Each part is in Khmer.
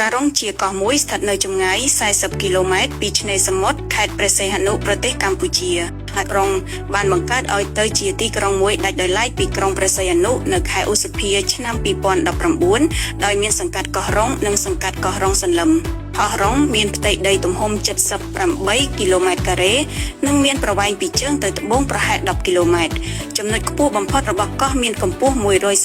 ការុងជាកោះមួយស្ថិតនៅចម្ងាយ40គីឡូម៉ែត្រពីឆ្នេរសមុទ្រខេត្តព្រះសីហនុប្រទេសកម្ពុជាហើយក្រុងបានបង្កើតឲ្យទៅជាទីក្រុងមួយដាច់ដោយឡែកពីក្រុងព្រះសីហនុនៅខែឧសភាឆ្នាំ2019ដោយមានសង្កាត់កោះរុងនិងសង្កាត់កោះរុងសន្លឹមកោះរុងមានផ្ទៃដីទំហំ78គីឡូម៉ែត្រការ៉េនិងមានប្រវែងពីជើងទៅត្បូងប្រហែល10គីឡូម៉ែត្រចំណុចខ្ពស់បំផុតរបស់កោះមានកម្ពស់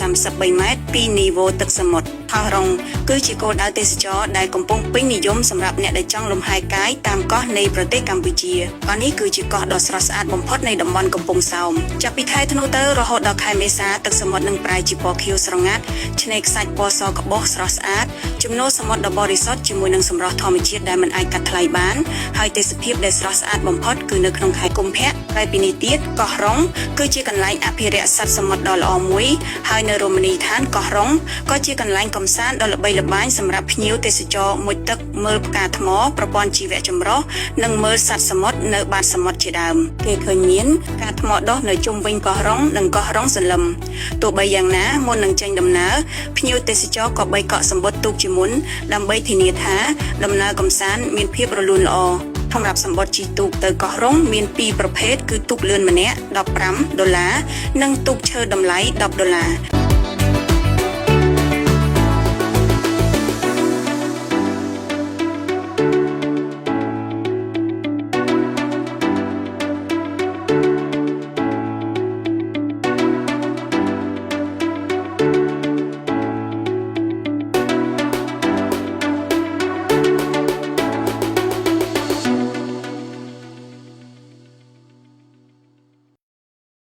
133ម៉ែត្រពីនីវ៉ូទឹកសមុទ្រកោះរុងគឺជាគោលដៅទេសចរដែលកំពុងពេញនិយមសម្រាប់អ្នកដែលចង់លំហែកាយតាមកោះនៃប្រទេសកម្ពុជាកោះនេះគឺជាកោះដ៏ស្រស់ស្អាតបំផុតនៃតំបន់កំពង់សោមចាប់ពីខែធ្នូទៅរហូតដល់ខែមេសាទឹកសមុទ្រនឹងប្រែជាពណ៌ខៀវស្រងាត់ឆ្នេរខ្សាច់ពណ៌សក្បុសស្រស់ស្អាតជំនោរសមុទ្រដ៏បរិសុទ្ធជាមួយនឹងសម្រស់ធម្មជាតិដែលមិនអាចកាត់ថ្លៃបានហើយទេសភាពដែលស្រស់ស្អាតបំផុតគឺនៅក្នុងខែកុម្ភៈហើយពីនេះទៀតកោះរុងគឺជាកន្លែងអភិរក្សសត្វសមុទ្រដ៏ល្អមួយហើយនៅរមណីយដ្ឋានកោះរុងក៏ជាកន្លែងកម្សាន្តដ៏ល្បីល្បាញសម្រាប់ភ្ញៀវទេសចរមុជទឹកមើលផ្កាថ្មប្រព័ន្ធជីវៈចម្រុះនិងមើលសត្វសមុទ្រនៅបាតសមុទ្រជាដើមគេឃើញមានការថ្មដុះនៅជុំវិញកោះរុងនិងកោះរុងសន្លឹមទោះបីយ៉ាងណាមុននឹងចេញដំណើរភ្ញៀវទេសចរក៏បីកក់សំបុត្រទូកជាមុនដើម្បីធានាថាដំណើរកម្សាន្តមានភាពរលូនល្អសម្រាប់សម្បត្តិជិះទូកទៅកោះរុងមាន2ប្រភេទគឺទូកលឿនម្នាក់$15និងទូកឈើតម្លៃ$10